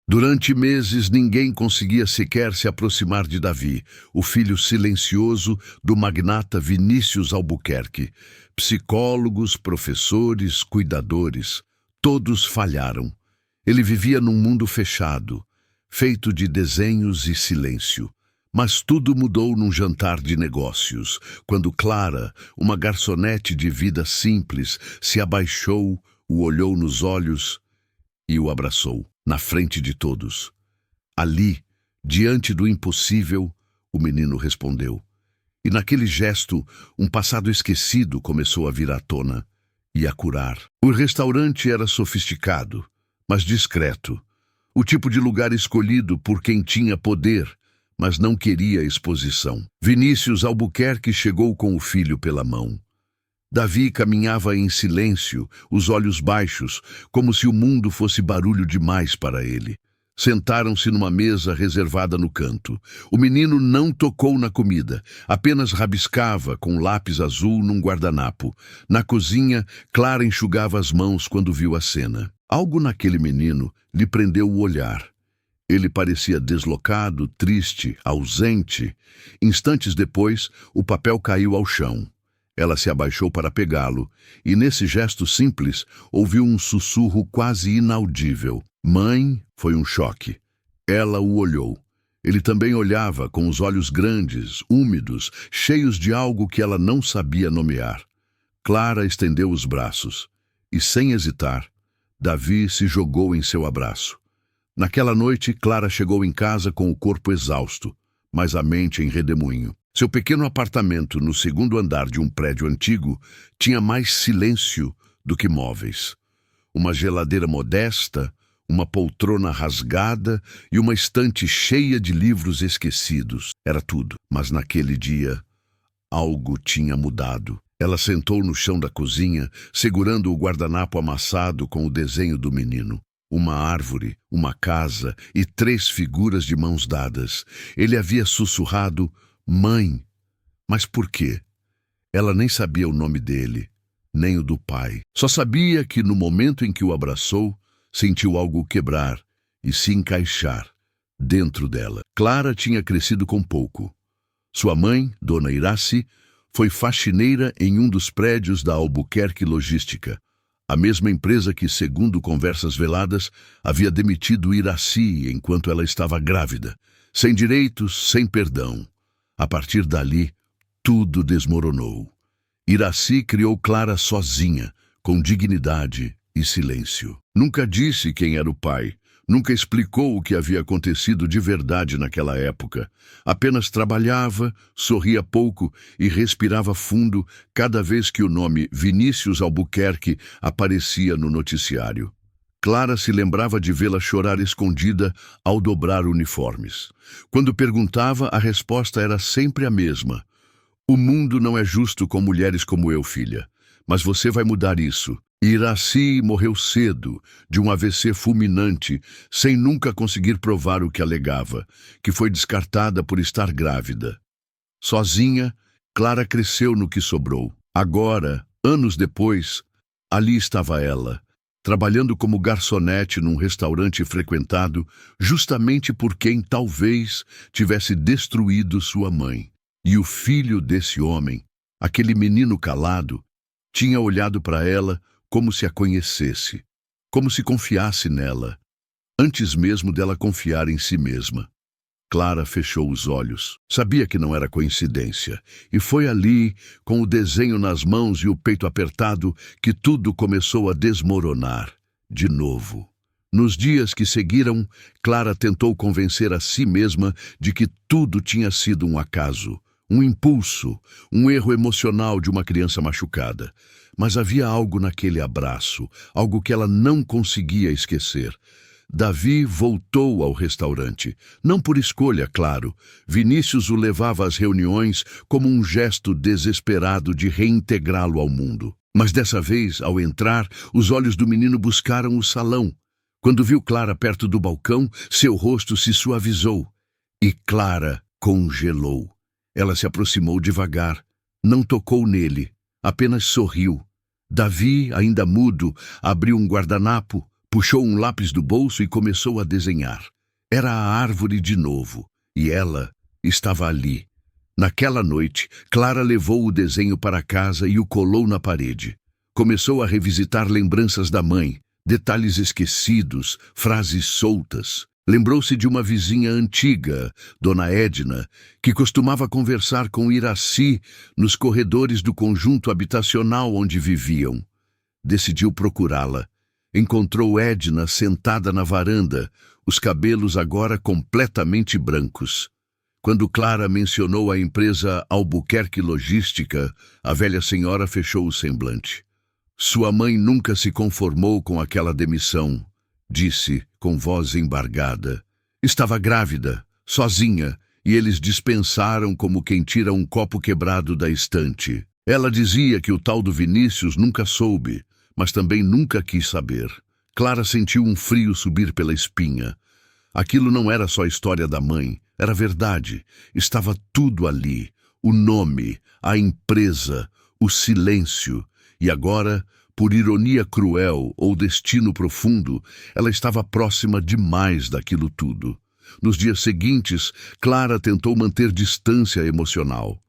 Durante meses, ninguém conseguia sequer se aproximar de Davi, o filho silencioso do magnata Vinícius Albuquerque. Psicólogos, professores, cuidadores, todos falharam. Ele vivia num mundo fechado, feito de desenhos e silêncio. Mas tudo mudou num jantar de negócios, quando Clara, uma garçonete de vida simples, se abaixou, o olhou nos olhos e o abraçou, na frente de todos. Ali, diante do impossível, o menino respondeu. E naquele gesto, um passado esquecido começou a vir à tona e a curar. O restaurante era sofisticado, mas discreto. O tipo de lugar escolhido por quem tinha poder, mas não queria exposição. Vinícius Albuquerque chegou com o filho pela mão. Davi caminhava em silêncio, os olhos baixos, como se o mundo fosse barulho demais para ele. Sentaram-se numa mesa reservada no canto. O menino não tocou na comida, apenas rabiscava com lápis azul num guardanapo. Na cozinha, Clara enxugava as mãos quando viu a cena. Algo naquele menino lhe prendeu o olhar. Ele parecia deslocado, triste, ausente. Instantes depois, o papel caiu ao chão. Ela se abaixou para pegá-lo, e nesse gesto simples, ouviu um sussurro quase inaudível. Mãe, foi um choque. Ela o olhou. Ele também olhava com os olhos grandes, úmidos, cheios de algo que ela não sabia nomear. Clara estendeu os braços, e sem hesitar, Davi se jogou em seu abraço. Naquela noite, Clara chegou em casa com o corpo exausto, mas a mente em redemoinho. Seu pequeno apartamento no segundo andar de um prédio antigo tinha mais silêncio do que móveis. Uma geladeira modesta, uma poltrona rasgada e uma estante cheia de livros esquecidos. Era tudo. Mas naquele dia, algo tinha mudado. Ela sentou no chão da cozinha, segurando o guardanapo amassado com o desenho do menino. Uma árvore, uma casa e 3 figuras de mãos dadas. Ele havia sussurrado, mãe. Mas por quê? Ela nem sabia o nome dele, nem o do pai. Só sabia que no momento em que o abraçou, sentiu algo quebrar e se encaixar dentro dela. Clara tinha crescido com pouco. Sua mãe, Dona Iraci, foi faxineira em um dos prédios da Albuquerque Logística, a mesma empresa que, segundo conversas veladas, havia demitido Iraci enquanto ela estava grávida, sem direitos, sem perdão. A partir dali, tudo desmoronou. Iraci criou Clara sozinha, com dignidade e silêncio. Nunca disse quem era o pai, nunca explicou o que havia acontecido de verdade naquela época. Apenas trabalhava, sorria pouco e respirava fundo cada vez que o nome Vinícius Albuquerque aparecia no noticiário. Clara se lembrava de vê-la chorar escondida ao dobrar uniformes. Quando perguntava, a resposta era sempre a mesma. O mundo não é justo com mulheres como eu, filha. Mas você vai mudar isso. Iraci morreu cedo, de um AVC fulminante, sem nunca conseguir provar o que alegava, que foi descartada por estar grávida. Sozinha, Clara cresceu no que sobrou. Agora, anos depois, ali estava ela, trabalhando como garçonete num restaurante frequentado justamente por quem talvez tivesse destruído sua mãe. E o filho desse homem, aquele menino calado, tinha olhado para ela como se a conhecesse, como se confiasse nela, antes mesmo dela confiar em si mesma. Clara fechou os olhos. Sabia que não era coincidência, e foi ali, com o desenho nas mãos e o peito apertado, que tudo começou a desmoronar, de novo. Nos dias que seguiram, Clara tentou convencer a si mesma de que tudo tinha sido um acaso, um impulso, um erro emocional de uma criança machucada. Mas havia algo naquele abraço, algo que ela não conseguia esquecer. Davi voltou ao restaurante, não por escolha, claro. Vinícius o levava às reuniões como um gesto desesperado de reintegrá-lo ao mundo. Mas dessa vez, ao entrar, os olhos do menino buscaram o salão. Quando viu Clara perto do balcão, seu rosto se suavizou. E Clara congelou. Ela se aproximou devagar, não tocou nele, apenas sorriu. Davi, ainda mudo, abriu um guardanapo, Puxou um lápis do bolso e começou a desenhar. Era a árvore de novo, e ela estava ali. Naquela noite, Clara levou o desenho para casa e o colou na parede. Começou a revisitar lembranças da mãe, detalhes esquecidos, frases soltas. Lembrou-se de uma vizinha antiga, Dona Edna, que costumava conversar com Iraci nos corredores do conjunto habitacional onde viviam. Decidiu procurá-la. Encontrou Edna sentada na varanda, os cabelos agora completamente brancos. Quando Clara mencionou a empresa Albuquerque Logística, a velha senhora fechou o semblante. Sua mãe nunca se conformou com aquela demissão, disse com voz embargada. Estava grávida, sozinha, e eles dispensaram como quem tira um copo quebrado da estante. Ela dizia que o tal do Vinícius nunca soube, mas também nunca quis saber. Clara sentiu um frio subir pela espinha. Aquilo não era só história da mãe, era verdade. Estava tudo ali. O nome, a empresa, o silêncio. E agora, por ironia cruel ou destino profundo, ela estava próxima demais daquilo tudo. Nos dias seguintes, Clara tentou manter distância emocional.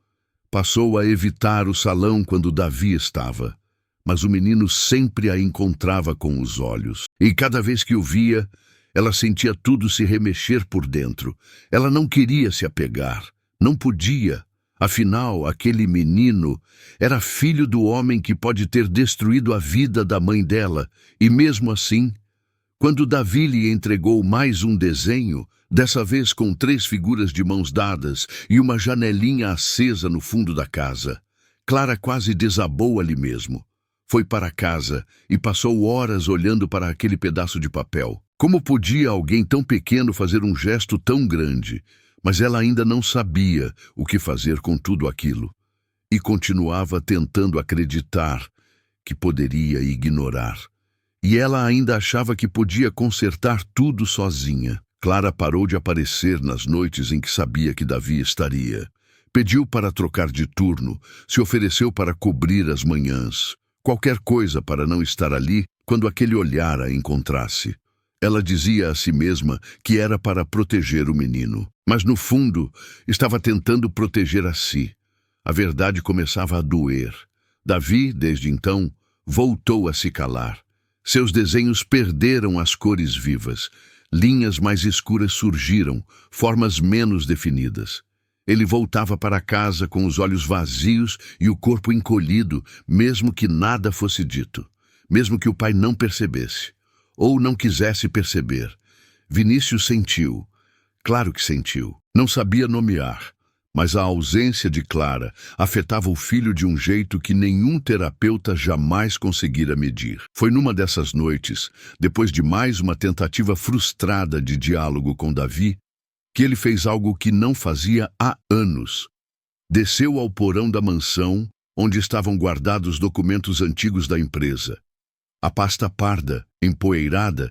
Passou a evitar o salão quando Davi estava. Mas o menino sempre a encontrava com os olhos. E cada vez que o via, ela sentia tudo se remexer por dentro. Ela não queria se apegar. Não podia. Afinal, aquele menino era filho do homem que pode ter destruído a vida da mãe dela. E mesmo assim, quando Davi lhe entregou mais um desenho, dessa vez com 3 figuras de mãos dadas e uma janelinha acesa no fundo da casa, Clara quase desabou ali mesmo. Foi para casa e passou horas olhando para aquele pedaço de papel. Como podia alguém tão pequeno fazer um gesto tão grande? Mas ela ainda não sabia o que fazer com tudo aquilo. E continuava tentando acreditar que poderia ignorar. E ela ainda achava que podia consertar tudo sozinha. Clara parou de aparecer nas noites em que sabia que Davi estaria. Pediu para trocar de turno, se ofereceu para cobrir as manhãs. Qualquer coisa para não estar ali quando aquele olhar a encontrasse. Ela dizia a si mesma que era para proteger o menino, mas no fundo estava tentando proteger a si. A verdade começava a doer. Davi, desde então, voltou a se calar. Seus desenhos perderam as cores vivas. Linhas mais escuras surgiram, formas menos definidas. Ele voltava para casa com os olhos vazios e o corpo encolhido, mesmo que nada fosse dito, mesmo que o pai não percebesse, ou não quisesse perceber. Vinícius sentiu, claro que sentiu, não sabia nomear, mas a ausência de Clara afetava o filho de um jeito que nenhum terapeuta jamais conseguira medir. Foi numa dessas noites, depois de mais uma tentativa frustrada de diálogo com Davi, que ele fez algo que não fazia há anos. Desceu ao porão da mansão, onde estavam guardados documentos antigos da empresa. A pasta parda, empoeirada,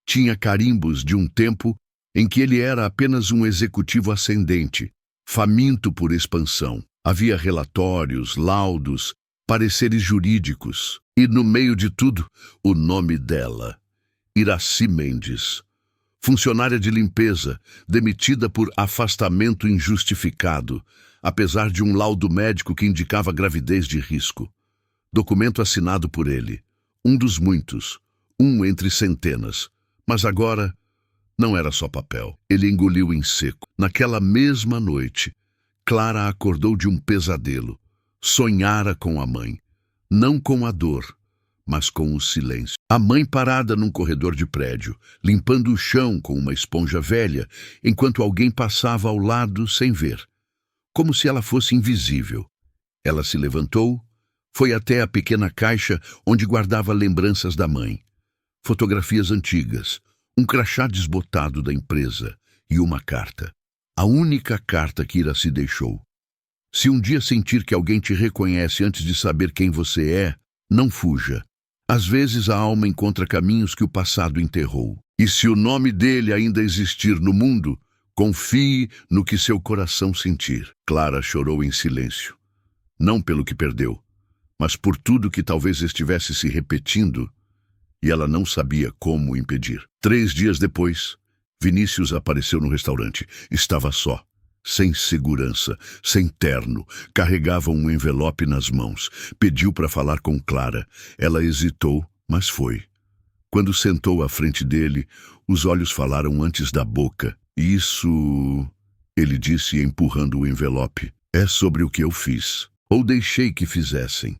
tinha carimbos de um tempo em que ele era apenas um executivo ascendente, faminto por expansão. Havia relatórios, laudos, pareceres jurídicos, e no meio de tudo, o nome dela, Iraci Mendes. Funcionária de limpeza, demitida por afastamento injustificado, apesar de um laudo médico que indicava gravidez de risco. Documento assinado por ele. Um dos muitos, um entre centenas. Mas agora, não era só papel. Ele engoliu em seco. Naquela mesma noite, Clara acordou de um pesadelo. Sonhara com a mãe. Não com a dor, mas com o silêncio. A mãe parada num corredor de prédio, limpando o chão com uma esponja velha, enquanto alguém passava ao lado sem ver, como se ela fosse invisível. Ela se levantou, foi até a pequena caixa onde guardava lembranças da mãe. Fotografias antigas, um crachá desbotado da empresa e uma carta. A única carta que Iraci deixou. Se um dia sentir que alguém te reconhece antes de saber quem você é, não fuja. Às vezes a alma encontra caminhos que o passado enterrou. E se o nome dele ainda existir no mundo, confie no que seu coração sentir. Clara chorou em silêncio. Não pelo que perdeu, mas por tudo que talvez estivesse se repetindo e ela não sabia como o impedir. 3 dias depois, Vinícius apareceu no restaurante. Estava só, sem segurança, sem terno, carregava um envelope nas mãos. Pediu para falar com Clara. Ela hesitou, mas foi. Quando sentou à frente dele, os olhos falaram antes da boca. Isso, ele disse, empurrando o envelope, é sobre o que eu fiz. Ou deixei que fizessem.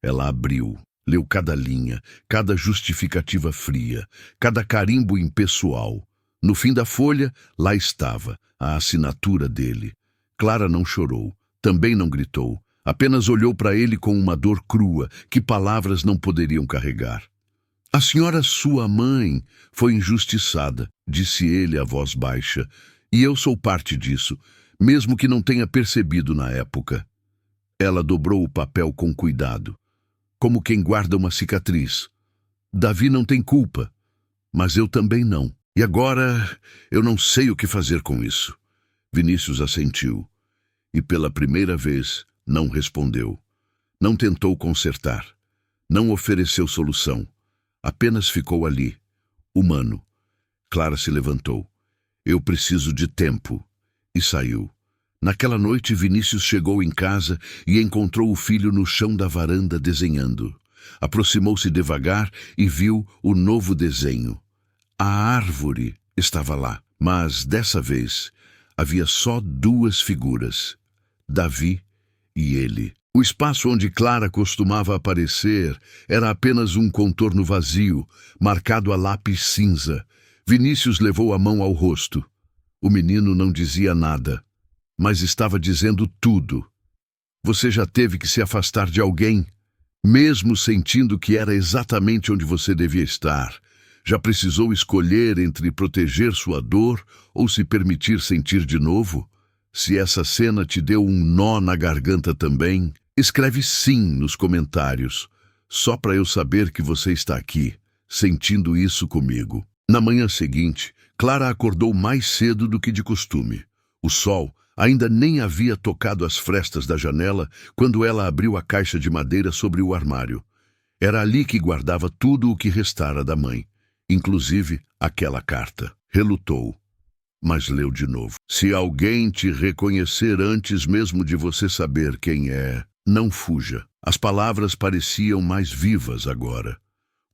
Ela abriu, leu cada linha, cada justificativa fria, cada carimbo impessoal. No fim da folha, lá estava, a assinatura dele. Clara não chorou, também não gritou, apenas olhou para ele com uma dor crua que palavras não poderiam carregar. A senhora sua mãe foi injustiçada, disse ele a voz baixa, e eu sou parte disso, mesmo que não tenha percebido na época. Ela dobrou o papel com cuidado, como quem guarda uma cicatriz. Davi não tem culpa, mas eu também não. E agora eu não sei o que fazer com isso. Vinícius assentiu, e pela primeira vez não respondeu. Não tentou consertar, não ofereceu solução. Apenas ficou ali, humano. Clara se levantou. Eu preciso de tempo. E saiu. Naquela noite, Vinícius chegou em casa e encontrou o filho no chão da varanda desenhando. Aproximou-se devagar e viu o novo desenho. A árvore estava lá, mas dessa vez havia só 2 figuras, Davi e ele. O espaço onde Clara costumava aparecer era apenas um contorno vazio, marcado a lápis cinza. Vinícius levou a mão ao rosto. O menino não dizia nada, mas estava dizendo tudo. Você já teve que se afastar de alguém, mesmo sentindo que era exatamente onde você devia estar. Já precisou escolher entre proteger sua dor ou se permitir sentir de novo? Se essa cena te deu um nó na garganta também, escreve sim nos comentários, só para eu saber que você está aqui, sentindo isso comigo. Na manhã seguinte, Clara acordou mais cedo do que de costume. O sol ainda nem havia tocado as frestas da janela quando ela abriu a caixa de madeira sobre o armário. Era ali que guardava tudo o que restara da mãe, inclusive aquela carta. Relutou, mas leu de novo. Se alguém te reconhecer antes mesmo de você saber quem é, não fuja. As palavras pareciam mais vivas agora,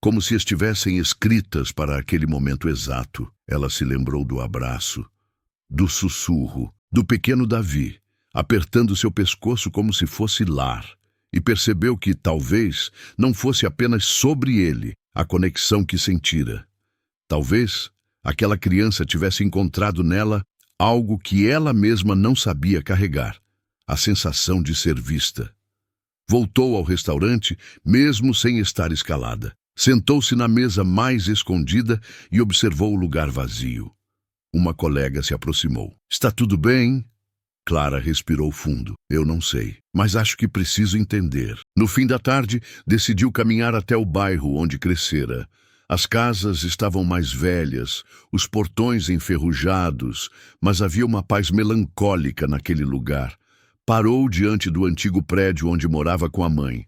como se estivessem escritas para aquele momento exato. Ela se lembrou do abraço, do sussurro, do pequeno Davi, apertando seu pescoço como se fosse lar, e percebeu que talvez não fosse apenas sobre ele a conexão que sentira. Talvez aquela criança tivesse encontrado nela algo que ela mesma não sabia carregar, a sensação de ser vista. Voltou ao restaurante, mesmo sem estar escalada. Sentou-se na mesa mais escondida e observou o lugar vazio. Uma colega se aproximou. Está tudo bem? Clara respirou fundo. Eu não sei, mas acho que preciso entender. No fim da tarde, decidiu caminhar até o bairro onde crescera. As casas estavam mais velhas, os portões enferrujados, mas havia uma paz melancólica naquele lugar. Parou diante do antigo prédio onde morava com a mãe.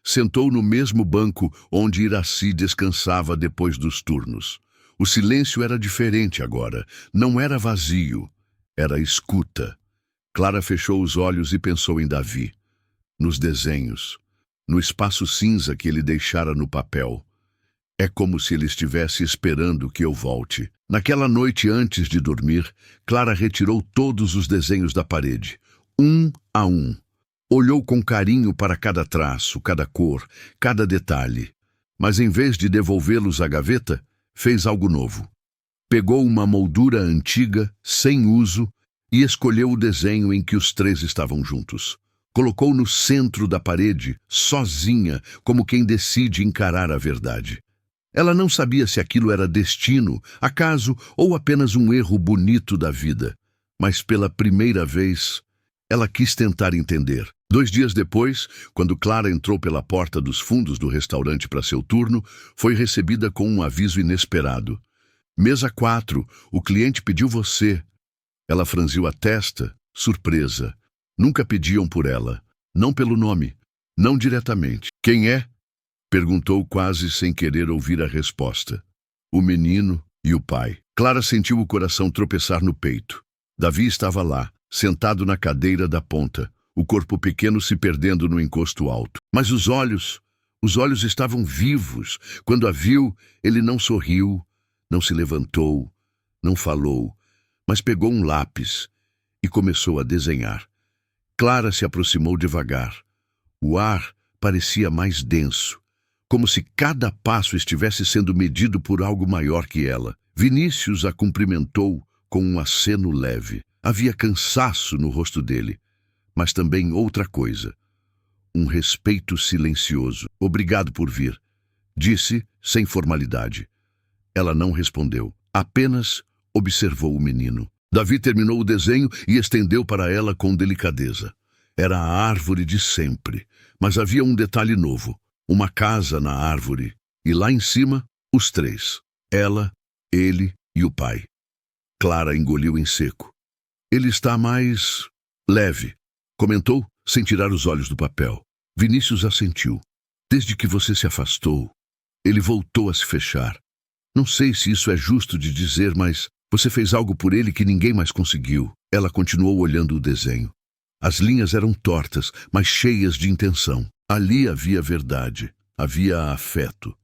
Sentou no mesmo banco onde Iraci descansava depois dos turnos. O silêncio era diferente agora. Não era vazio, era escuta. Clara fechou os olhos e pensou em Davi. Nos desenhos, no espaço cinza que ele deixara no papel. É como se ele estivesse esperando que eu volte. Naquela noite antes de dormir, Clara retirou todos os desenhos da parede, um a um. Olhou com carinho para cada traço, cada cor, cada detalhe. Mas em vez de devolvê-los à gaveta, fez algo novo. Pegou uma moldura antiga, sem uso, e escolheu o desenho em que os 3 estavam juntos. Colocou no centro da parede, sozinha, como quem decide encarar a verdade. Ela não sabia se aquilo era destino, acaso ou apenas um erro bonito da vida. Mas pela primeira vez, ela quis tentar entender. 2 dias depois, quando Clara entrou pela porta dos fundos do restaurante para seu turno, foi recebida com um aviso inesperado. Mesa 4, o cliente pediu você. Ela franziu a testa, surpresa. Nunca pediam por ela. Não pelo nome. Não diretamente. Quem é? Perguntou quase sem querer ouvir a resposta. O menino e o pai. Clara sentiu o coração tropeçar no peito. Davi estava lá, sentado na cadeira da ponta, o corpo pequeno se perdendo no encosto alto. Mas os olhos estavam vivos. Quando a viu, ele não sorriu, não se levantou, não falou, mas pegou um lápis e começou a desenhar. Clara se aproximou devagar. O ar parecia mais denso, como se cada passo estivesse sendo medido por algo maior que ela. Vinícius a cumprimentou com um aceno leve. Havia cansaço no rosto dele, mas também outra coisa. Um respeito silencioso. Obrigado por vir, disse sem formalidade. Ela não respondeu, apenas observou o menino. Davi terminou o desenho e estendeu para ela com delicadeza. Era a árvore de sempre, mas havia um detalhe novo. Uma casa na árvore, e lá em cima, os três. Ela, ele e o pai. Clara engoliu em seco. Ele está mais leve, comentou, sem tirar os olhos do papel. Vinícius assentiu. Desde que você se afastou, ele voltou a se fechar. Não sei se isso é justo de dizer, mas você fez algo por ele que ninguém mais conseguiu. Ela continuou olhando o desenho. As linhas eram tortas, mas cheias de intenção. Ali havia verdade, havia afeto.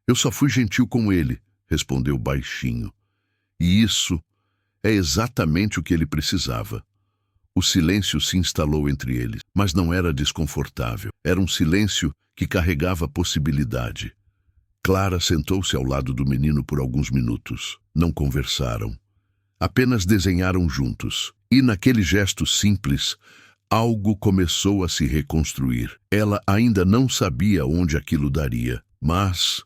Eu só fui gentil com ele, respondeu baixinho. E isso é exatamente o que ele precisava. O silêncio se instalou entre eles, mas não era desconfortável. Era um silêncio que carregava possibilidade. Clara sentou-se ao lado do menino por alguns minutos. Não conversaram. Apenas desenharam juntos. E naquele gesto simples, algo começou a se reconstruir. Ela ainda não sabia onde aquilo daria, mas,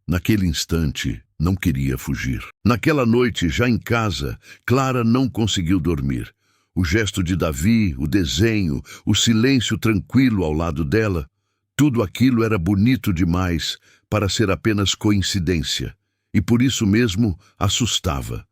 naquele instante, não queria fugir. Naquela noite, já em casa, Clara não conseguiu dormir. O gesto de Davi, o desenho, o silêncio tranquilo ao lado dela, tudo aquilo era bonito demais para ser apenas coincidência, e por isso mesmo assustava.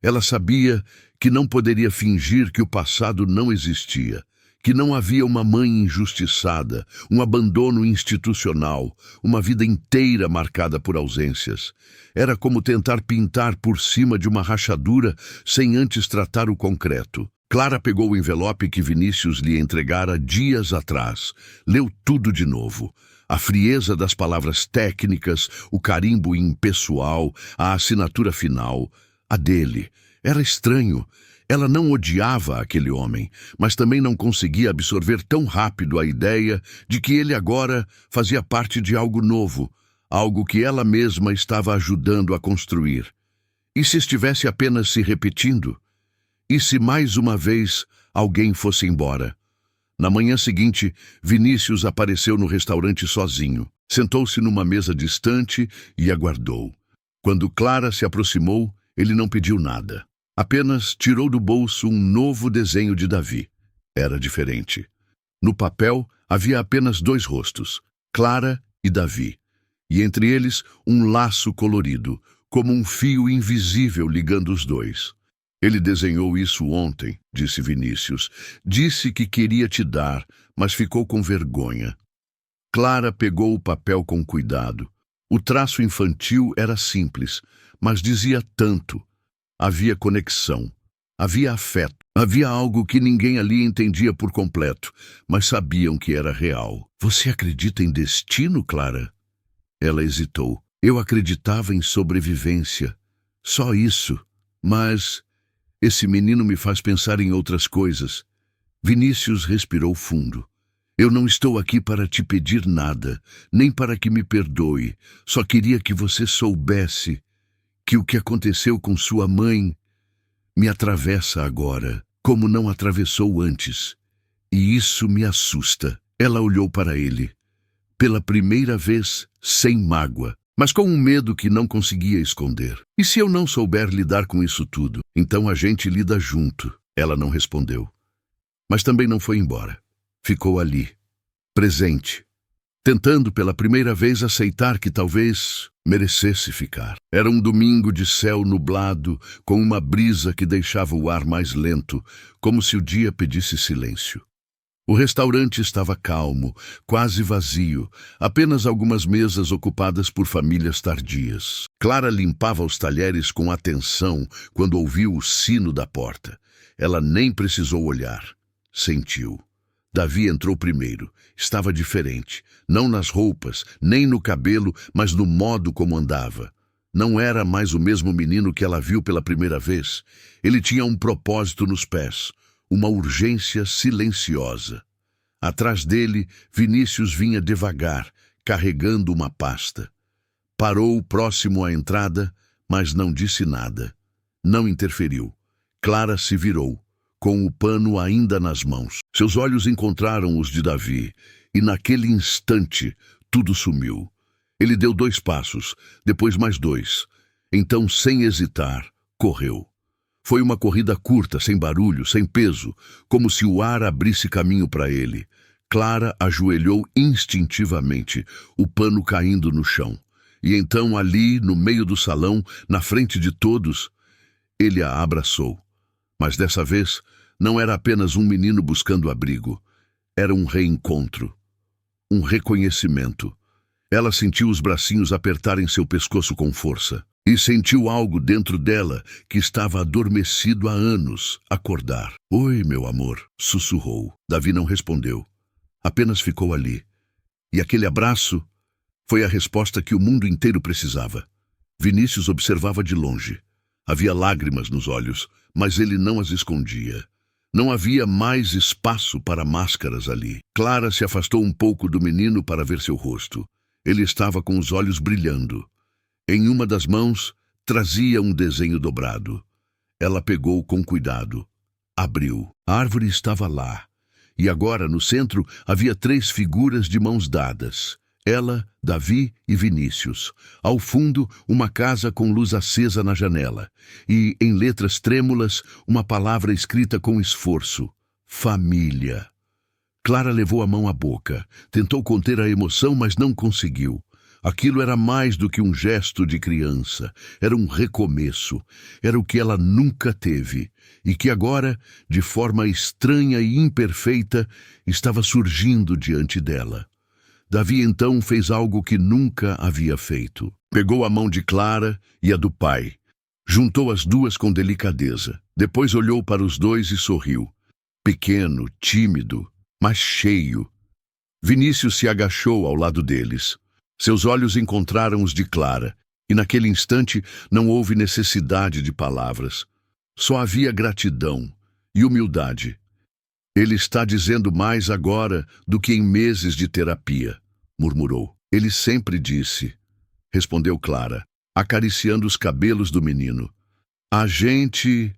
Ela sabia que não poderia fingir que o passado não existia, que não havia uma mãe injustiçada, um abandono institucional, uma vida inteira marcada por ausências. Era como tentar pintar por cima de uma rachadura sem antes tratar o concreto. Clara pegou o envelope que Vinícius lhe entregara dias atrás. Leu tudo de novo. A frieza das palavras técnicas, o carimbo impessoal, a assinatura final. A dele. Era estranho. Ela não odiava aquele homem, mas também não conseguia absorver tão rápido a ideia de que ele agora fazia parte de algo novo, algo que ela mesma estava ajudando a construir. E se estivesse apenas se repetindo? E se mais uma vez alguém fosse embora? Na manhã seguinte, Vinícius apareceu no restaurante sozinho. Sentou-se numa mesa distante e aguardou. Quando Clara se aproximou, ele não pediu nada. Apenas tirou do bolso um novo desenho de Davi. Era diferente. No papel havia apenas dois rostos, Clara e Davi. E entre eles um laço colorido, como um fio invisível ligando os dois. Ele desenhou isso ontem, disse Vinícius. Disse que queria te dar, mas ficou com vergonha. Clara pegou o papel com cuidado. O traço infantil era simples, mas dizia tanto. Havia conexão, havia afeto, havia algo que ninguém ali entendia por completo, mas sabiam que era real. Você acredita em destino, Clara? Ela hesitou. Eu acreditava em sobrevivência. Só isso. Mas esse menino me faz pensar em outras coisas. Vinícius respirou fundo. Eu não estou aqui para te pedir nada, nem para que me perdoe. Só queria que você soubesse que o que aconteceu com sua mãe me atravessa agora, como não atravessou antes. E isso me assusta. Ela olhou para ele. Pela primeira vez, sem mágoa, mas com um medo que não conseguia esconder. E se eu não souber lidar com isso tudo? Então a gente lida junto. Ela não respondeu. Mas também não foi embora. Ficou ali, presente, tentando pela primeira vez aceitar que talvez merecesse ficar. Era um domingo de céu nublado, com uma brisa que deixava o ar mais lento, como se o dia pedisse silêncio. O restaurante estava calmo, quase vazio, apenas algumas mesas ocupadas por famílias tardias. Clara limpava os talheres com atenção quando ouviu o sino da porta. Ela nem precisou olhar. Sentiu. Davi entrou primeiro. Estava diferente, não nas roupas, nem no cabelo, mas no modo como andava. Não era mais o mesmo menino que ela viu pela primeira vez. Ele tinha um propósito nos pés, uma urgência silenciosa. Atrás dele, Vinícius vinha devagar, carregando uma pasta. Parou próximo à entrada, mas não disse nada. Não interferiu. Clara se virou, com o pano ainda nas mãos. Seus olhos encontraram os de Davi, e naquele instante tudo sumiu. Ele deu 2 passos, depois mais 2. Então, sem hesitar, correu. Foi uma corrida curta, sem barulho, sem peso, como se o ar abrisse caminho para ele. Clara ajoelhou instintivamente, o pano caindo no chão. E então, ali, no meio do salão, na frente de todos, ele a abraçou. Mas dessa vez, não era apenas um menino buscando abrigo. Era um reencontro, um reconhecimento. Ela sentiu os bracinhos apertarem seu pescoço com força. E sentiu algo dentro dela que estava adormecido há anos, acordar. "Oi, meu amor", sussurrou. Davi não respondeu. Apenas ficou ali. E aquele abraço foi a resposta que o mundo inteiro precisava. Vinícius observava de longe. Havia lágrimas nos olhos, mas ele não as escondia. Não havia mais espaço para máscaras ali. Clara se afastou um pouco do menino para ver seu rosto. Ele estava com os olhos brilhando. Em uma das mãos, trazia um desenho dobrado. Ela pegou com cuidado. Abriu. A árvore estava lá. E agora, no centro, havia 3 figuras de mãos dadas. Ela, Davi e Vinícius. Ao fundo, uma casa com luz acesa na janela. E, em letras trêmulas, uma palavra escrita com esforço. Família. Clara levou a mão à boca. Tentou conter a emoção, mas não conseguiu. Aquilo era mais do que um gesto de criança. Era um recomeço. Era o que ela nunca teve. E que agora, de forma estranha e imperfeita, estava surgindo diante dela. Davi então fez algo que nunca havia feito. Pegou a mão de Clara e a do pai. Juntou as duas com delicadeza. Depois olhou para os dois e sorriu. Pequeno, tímido, mas cheio. Vinícius se agachou ao lado deles. Seus olhos encontraram os de Clara, e naquele instante não houve necessidade de palavras. Só havia gratidão e humildade. "Ele está dizendo mais agora do que em meses de terapia", murmurou. "Ele sempre disse", respondeu Clara, acariciando os cabelos do menino. "A gente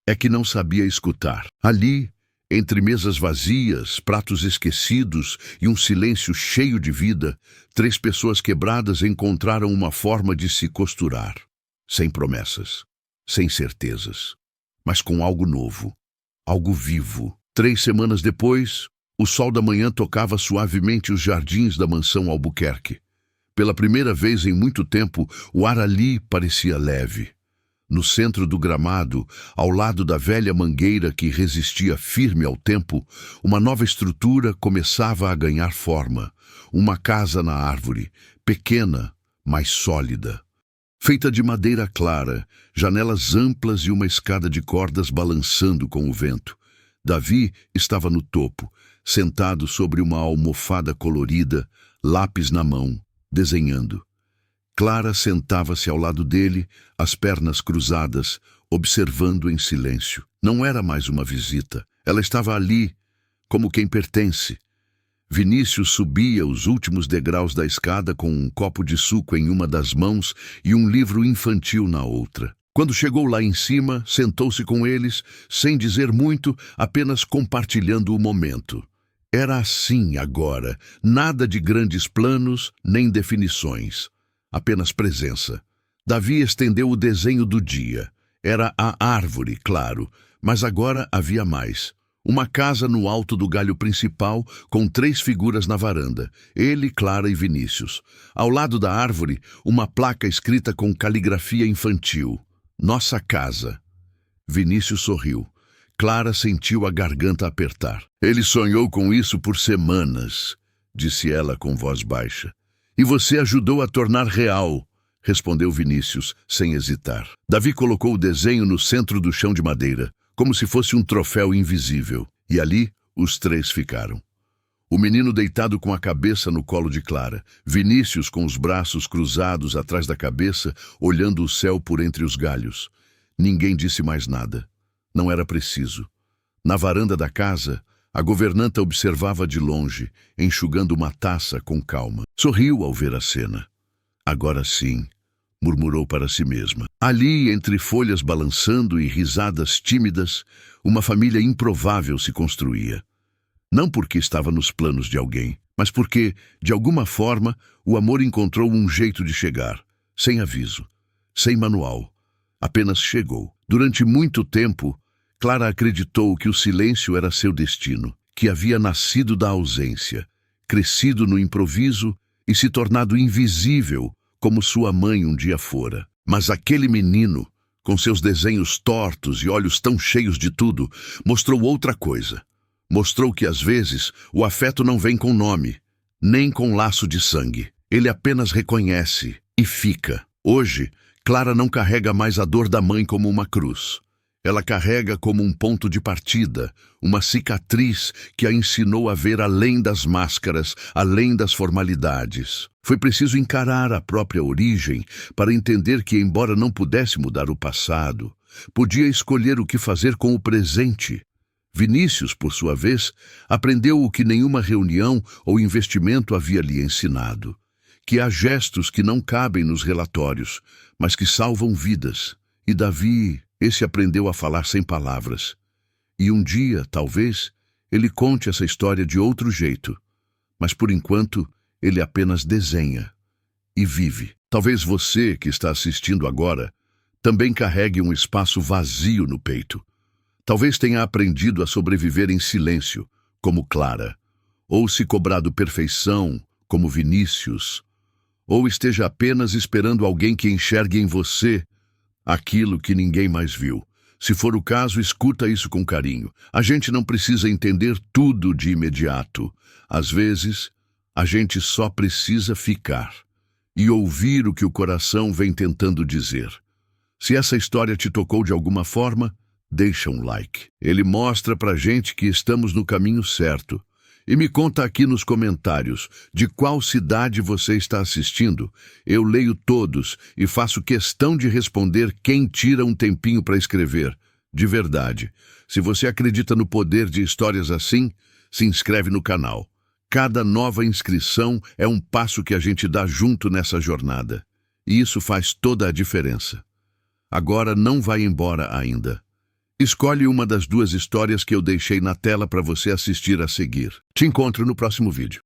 é que não sabia escutar." Ali, entre mesas vazias, pratos esquecidos e um silêncio cheio de vida, 3 pessoas quebradas encontraram uma forma de se costurar. Sem promessas, sem certezas, mas com algo novo, algo vivo. 3 semanas depois, o sol da manhã tocava suavemente os jardins da mansão Albuquerque. Pela primeira vez em muito tempo, o ar ali parecia leve. No centro do gramado, ao lado da velha mangueira que resistia firme ao tempo, uma nova estrutura começava a ganhar forma. Uma casa na árvore, pequena, mas sólida. Feita de madeira clara, janelas amplas e uma escada de cordas balançando com o vento. Davi estava no topo, sentado sobre uma almofada colorida, lápis na mão, desenhando. Clara sentava-se ao lado dele, as pernas cruzadas, observando em silêncio. Não era mais uma visita. Ela estava ali, como quem pertence. Vinícius subia os últimos degraus da escada com um copo de suco em uma das mãos e um livro infantil na outra. Quando chegou lá em cima, sentou-se com eles, sem dizer muito, apenas compartilhando o momento. Era assim agora, nada de grandes planos nem definições. Apenas presença. Davi estendeu o desenho do dia. Era a árvore, claro, mas agora havia mais. Uma casa no alto do galho principal, com 3 figuras na varanda, ele, Clara e Vinícius. Ao lado da árvore, uma placa escrita com caligrafia infantil. "Nossa casa." Vinícius sorriu. Clara sentiu a garganta apertar. Ele sonhou com isso por semanas, disse ela com voz baixa. E você ajudou a tornar real, respondeu Vinícius, sem hesitar. Davi colocou o desenho no centro do chão de madeira, como se fosse um troféu invisível. E ali, os três ficaram. O menino deitado com a cabeça no colo de Clara, Vinícius com os braços cruzados atrás da cabeça, olhando o céu por entre os galhos. Ninguém disse mais nada. Não era preciso. Na varanda da casa, a governanta observava de longe, enxugando uma taça com calma. Sorriu ao ver a cena. Agora sim, murmurou para si mesma. Ali, entre folhas balançando e risadas tímidas, uma família improvável se construía. Não porque estava nos planos de alguém, mas porque, de alguma forma, o amor encontrou um jeito de chegar, sem aviso, sem manual. Apenas chegou. Durante muito tempo, Clara acreditou que o silêncio era seu destino, que havia nascido da ausência, crescido no improviso e se tornado invisível, como sua mãe um dia fora. Mas aquele menino, com seus desenhos tortos e olhos tão cheios de tudo, mostrou outra coisa. Mostrou que, às vezes, o afeto não vem com nome, nem com laço de sangue. Ele apenas reconhece e fica. Hoje, Clara não carrega mais a dor da mãe como uma cruz. Ela carrega como um ponto de partida, uma cicatriz que a ensinou a ver além das máscaras, além das formalidades. Foi preciso encarar a própria origem para entender que, embora não pudesse mudar o passado, podia escolher o que fazer com o presente. Vinícius, por sua vez, aprendeu o que nenhuma reunião ou investimento havia lhe ensinado, que há gestos que não cabem nos relatórios, mas que salvam vidas. E Davi, esse aprendeu a falar sem palavras. E um dia, talvez, ele conte essa história de outro jeito, mas por enquanto ele apenas desenha e vive. Talvez você, que está assistindo agora, também carregue um espaço vazio no peito. Talvez tenha aprendido a sobreviver em silêncio, como Clara, ou se cobrado perfeição, como Vinícius, ou esteja apenas esperando alguém que enxergue em você aquilo que ninguém mais viu. Se for o caso, escuta isso com carinho. A gente não precisa entender tudo de imediato. Às vezes, a gente só precisa ficar e ouvir o que o coração vem tentando dizer. Se essa história te tocou de alguma forma, deixa um like. Ele mostra pra gente que estamos no caminho certo. E me conta aqui nos comentários de qual cidade você está assistindo. Eu leio todos e faço questão de responder quem tira um tempinho para escrever. De verdade. Se você acredita no poder de histórias assim, se inscreve no canal. Cada nova inscrição é um passo que a gente dá junto nessa jornada. E isso faz toda a diferença. Agora não vai embora ainda. Escolhe uma das duas histórias que eu deixei na tela para você assistir a seguir. Te encontro no próximo vídeo.